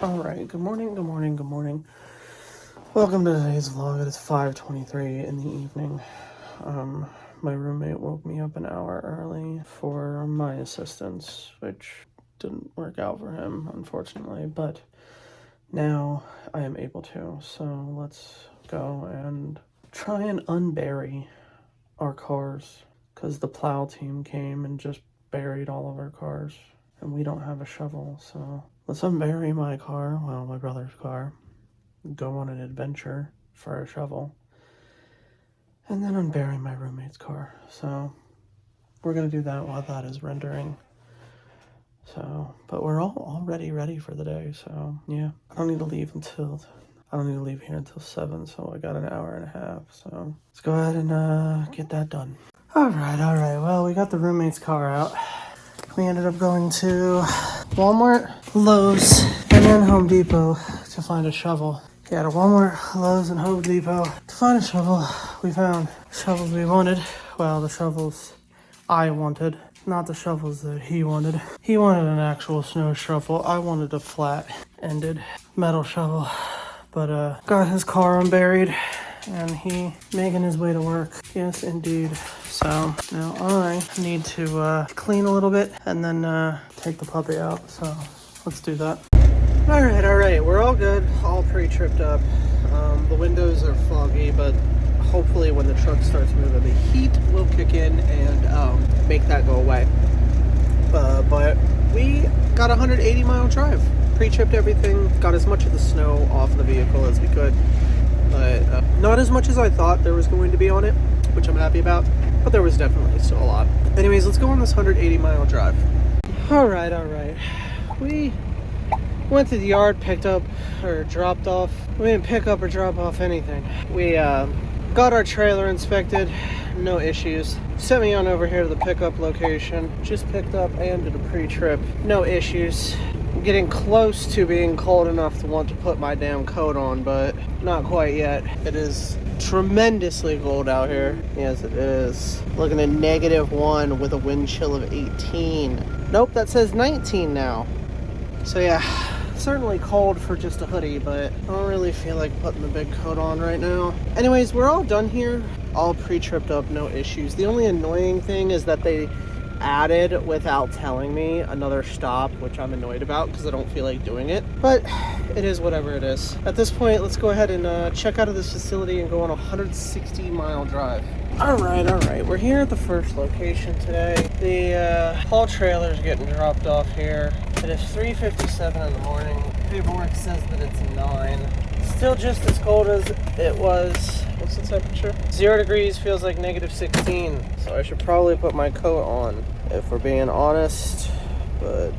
Alright, good morning, good morning, good morning. Welcome to today's vlog. It is 5:23 in the evening. My roommate woke me up an hour early for my assistance, which didn't work out for him, unfortunately, but now I am able to. So let's go and try and unbury our cars, because the plow team came and just buried all of our cars, and we don't have a shovel, so let's unbury my car, well, my brother's car, go on an adventure for a shovel, and then unbury my roommate's car. So we're gonna do that while that is rendering. So, but we're all already ready for the day, so yeah. I don't need to leave here until 7, so I got an hour and a half, so let's go ahead and get that done. Alright, well, we got the roommate's car out. We ended up going to Walmart, Lowe's, and then Home Depot to find a shovel. Yeah, to Walmart, Lowe's, and Home Depot to find a shovel. We found shovels we wanted. Well, the shovels I wanted, not the shovels that he wanted. He wanted an actual snow shovel. I wanted a flat-ended metal shovel. But got his car unburied, and he making his way to work. Yes, indeed. So now I need to clean a little bit and then take the puppy out. So let's do that. All right. We're all good. All pre-tripped up. The windows are foggy, but hopefully when the truck starts moving, the heat will kick in and make that go away. But we got a 180-mile drive. Pre-tripped everything. Got as much of the snow off the vehicle as we could. But not as much as I thought there was going to be on it, which I'm happy about, but there was definitely still a lot. Anyways, let's go on this 180-mile drive. All right. We went to the yard, picked up or dropped off. We didn't pick up or drop off anything. We got our trailer inspected, no issues. Sent me on over here to the pickup location. Just picked up and did a pre-trip, no issues. Getting close to being cold enough to want to put my damn coat on, but not quite yet. It is tremendously cold out here. Yes, it is. Looking at -1 with a wind chill of 18. Nope, that says 19 now. So yeah, certainly cold for just a hoodie, but I don't really feel like putting the big coat on right now. Anyways, we're all done here. All pre-tripped up, no issues. The only annoying thing is that they added, without telling me, another stop, which I'm annoyed about because I don't feel like doing it, but it is whatever it is. At this point, let's go ahead and check out of this facility and go on a 160-mile drive. All right, we're here at the first location today. The haul trailer's getting dropped off here. It is 3:57 in the morning. Paperwork says that it's 9. Still just as cold as it was. What's the temperature? 0 degrees, feels like -16. So I should probably put my coat on, if we're being honest, but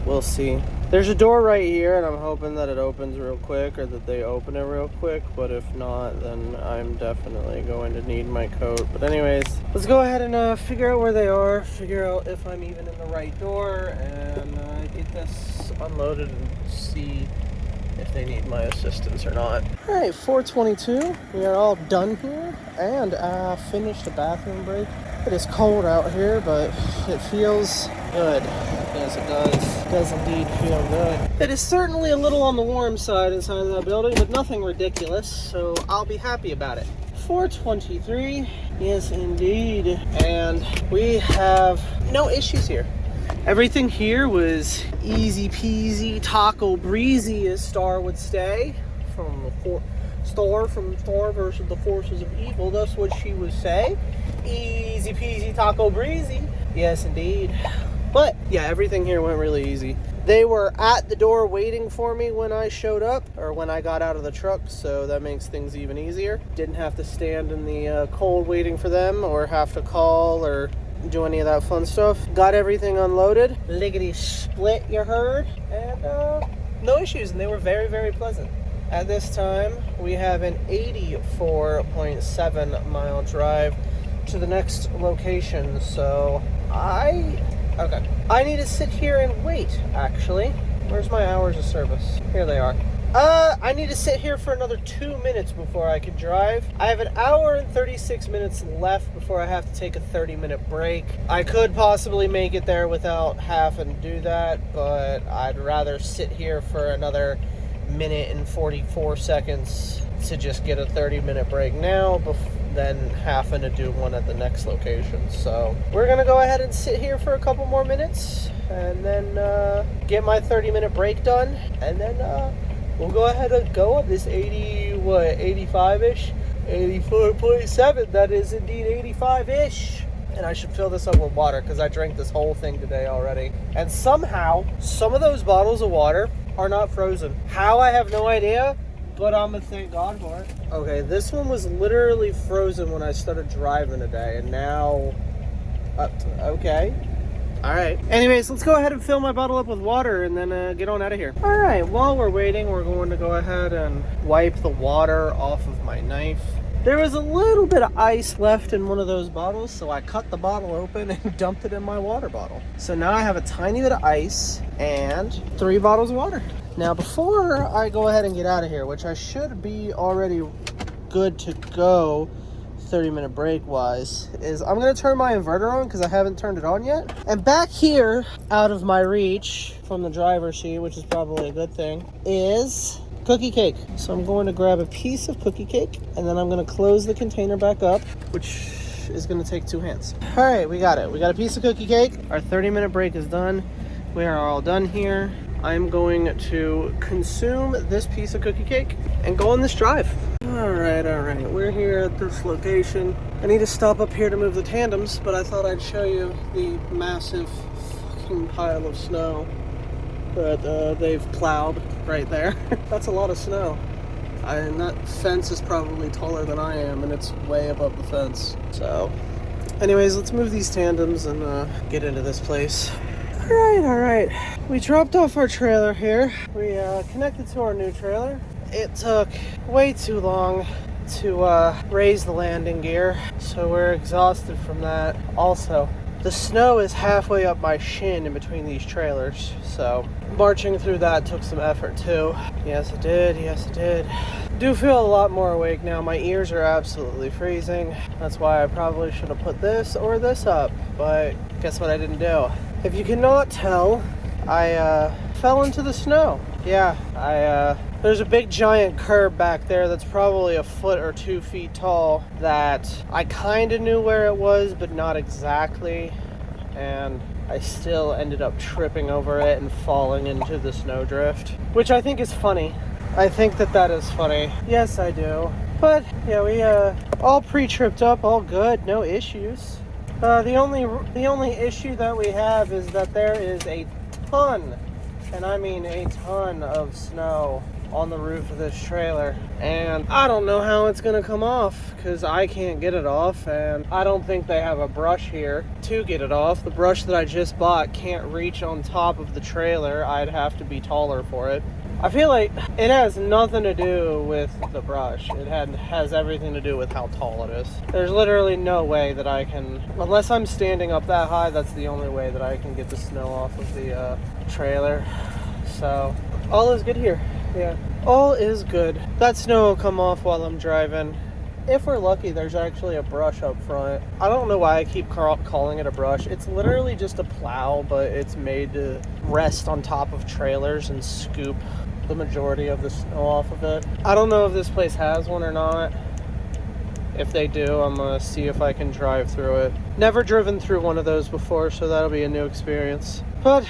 we'll see. There's a door right here, and I'm hoping that it opens real quick, or that they open it real quick, but if not, then I'm definitely going to need my coat. But anyways, let's go ahead and figure out where they are, figure out if I'm even in the right door, and get this unloaded and see if they need my assistance or not. All right, 4:22. We are all done here and finished a bathroom break. It is cold out here, but it feels good. Yes, it does. It does indeed feel good. It is certainly a little on the warm side inside of that building, but nothing ridiculous, so I'll be happy about it. 4:23. Yes, indeed. And we have no issues here. Everything here was easy peasy, taco breezy, as Star would say, from Star versus the forces of evil. That's what she would say. Easy peasy, taco breezy. Yes, indeed. But yeah, everything here went really easy. They were at the door waiting for me when I showed up, or when I got out of the truck, so that makes things even easier. Didn't have to stand in the cold waiting for them, or have to call, or do any of that fun stuff. Got everything unloaded, lickety split, you heard, and no issues, and they were very, very pleasant. At this time, we have an 84.7 mile drive to the next location, so I need to sit here and wait, actually. Where's my hours of service? Here they are. I need to sit here for another 2 minutes before I can drive. I have an hour and 36 minutes left before I have to take a 30-minute break. I could possibly make it there without having to do that, but I'd rather sit here for another minute and 44 seconds to just get a 30-minute break now than having to do one at the next location. So we're gonna go ahead and sit here for a couple more minutes and then get my 30-minute break done, and then we'll go ahead and go on this 85-ish, 84.7. That is indeed 85-ish. And I should fill this up with water because I drank this whole thing today already. And somehow, some of those bottles of water are not frozen. How, I have no idea, but I'm gonna thank God for it. Okay, this one was literally frozen when I started driving today, and now, okay. All right. Anyways, let's go ahead and fill my bottle up with water and then get on out of here. All right, while we're waiting, we're going to go ahead and wipe the water off of my knife. There was a little bit of ice left in one of those bottles, so I cut the bottle open and dumped it in my water bottle. So now I have a tiny bit of ice and 3 bottles of water. Now, before I go ahead and get out of here, which I should be already good to go 30-minute break wise, is I'm going to turn my inverter on because I haven't turned it on yet. And back here, out of my reach from the driver's seat, which is probably a good thing, is cookie cake. So I'm going to grab a piece of cookie cake and then I'm going to close the container back up, which is going to take 2 hands. All right, we got it. We got a piece of cookie cake. Our 30-minute break is done. We are all done here. I'm going to consume this piece of cookie cake and go on this drive. All right. We're here at this location. I need to stop up here to move the tandems, but I thought I'd show you the massive fucking pile of snow that they've plowed right there. That's a lot of snow. And that fence is probably taller than I am, and it's way above the fence. So, anyways, let's move these tandems and get into this place. All right. We dropped off our trailer here. We connected to our new trailer. It took way too long to raise the landing gear, so we're exhausted from that. Also, the snow is halfway up my shin in between these trailers, so marching through that took some effort too. Yes, it did. Do feel a lot more awake now. My ears are absolutely freezing. That's why I probably should have put this or this up, but guess what I didn't do? If you cannot tell, I fell into the snow. Yeah, there's a big giant curb back there that's probably a foot or 2 feet tall that I kind of knew where it was, but not exactly. And I still ended up tripping over it and falling into the snowdrift, which I think is funny. I think that is funny. Yes, I do. But yeah, we all pre-tripped up, all good, no issues. The only issue that we have is that there is a ton, and I mean a ton of snow on the roof of this trailer, and I don't know how it's gonna come off because I can't get it off, and I don't think they have a brush here to get it off. The brush that I just bought can't reach on top of the trailer. I'd have to be taller for it. I feel like it has nothing to do with the brush. It has everything to do with how tall it is. There's literally no way that I can, unless I'm standing up that high, that's the only way that I can get the snow off of the trailer. So, all is good here. Yeah, all is good. That snow will come off while I'm driving. If we're lucky, there's actually a brush up front. I don't know why I keep calling it a brush. It's literally just a plow, but it's made to rest on top of trailers and scoop the majority of the snow off of it. I don't know if this place has one or not. If they do, I'm gonna see if I can drive through it. Never driven through one of those before, so that'll be a new experience. But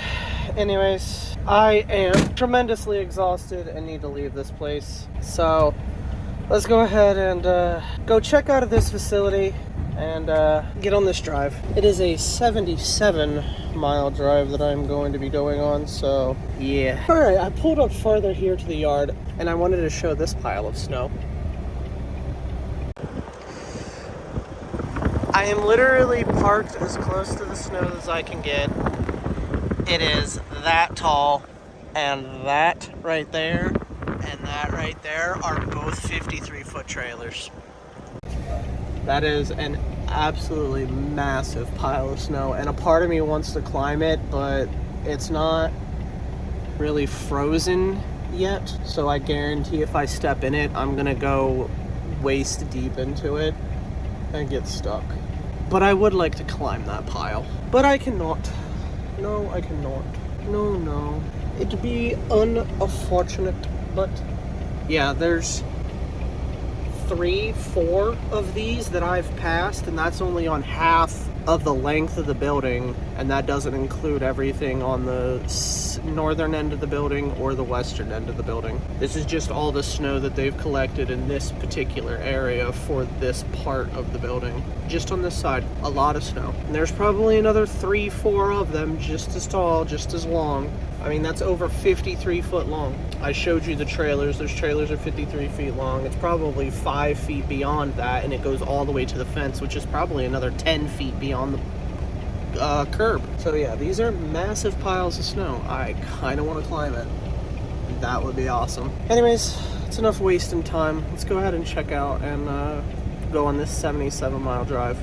anyways, I am tremendously exhausted and need to leave this place. So let's go ahead and go check out of this facility and get on this drive. It is a 77-mile drive that I'm going to be going on, so yeah. All right, I pulled up further here to the yard, and I wanted to show this pile of snow. I am literally parked as close to the snow as I can get. It is that tall, and that right there and that right there are both 53-foot trailers. That is an absolutely massive pile of snow, and a part of me wants to climb it, but it's not really frozen yet, so I guarantee if I step in it, I'm gonna go waist deep into it and get stuck. But I would like to climb that pile. But I cannot. No, I cannot. No. It'd be unfortunate, but yeah, there's 3-4 of these that I've passed, and that's only on half of the length of the building, and that doesn't include everything on the northern end of the building or the western end of the building. This is just all the snow that they've collected in this particular area for this part of the building. Just on this side, a lot of snow. And there's probably another 3-4 of them just as tall, just as long. I mean, that's over 53 foot long. I showed you the trailers. Those trailers are 53 feet long. It's probably 5 feet beyond that, and it goes all the way to the fence, which is probably another 10 feet beyond the curb. So yeah, these are massive piles of snow. I kind of want to climb it. That would be awesome. Anyways, it's enough wasting time. Let's go ahead and check out and go on this 77-mile drive.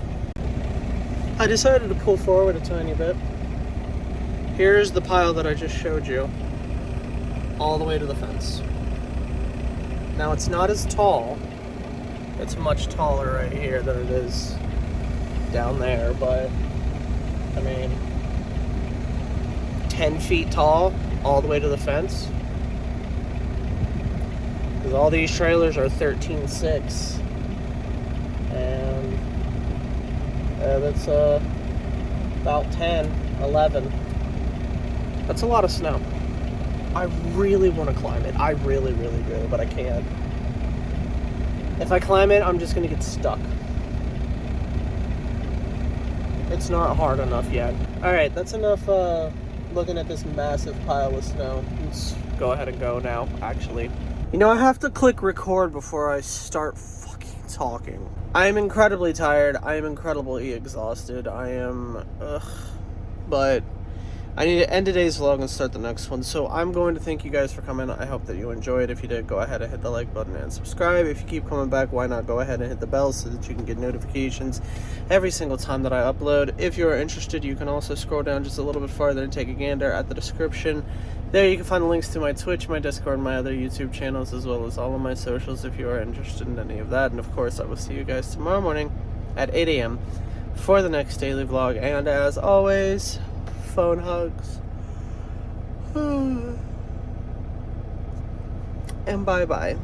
I decided to pull forward a tiny bit. Here's the pile that I just showed you, all the way to the fence. Now, it's not as tall. It's much taller right here than it is down there, but, I mean, 10 feet tall, all the way to the fence. Because all these trailers are 13.6. And that's about 10, 11. That's a lot of snow. I really want to climb it. I really do, but I can't. If I climb it, I'm just going to get stuck. It's not hard enough yet. Alright, that's enough looking at this massive pile of snow. Let's go ahead and go now, actually. You know, I have to click record before I start fucking talking. I am incredibly tired. I am incredibly exhausted. I am... But... I need to end today's vlog and start the next one, so I'm going to thank you guys for coming. I hope that you enjoyed. If you did, go ahead and hit the like button and subscribe. If you keep coming back, why not go ahead and hit the bell so that you can get notifications every single time that I upload. If you are interested, you can also scroll down just a little bit farther and take a gander at the description. There you can find the links to my Twitch, my Discord, and my other YouTube channels, as well as all of my socials if you are interested in any of that. And of course, I will see you guys tomorrow morning at 8 a.m. for the next daily vlog. And as always... phone hugs. And bye-bye.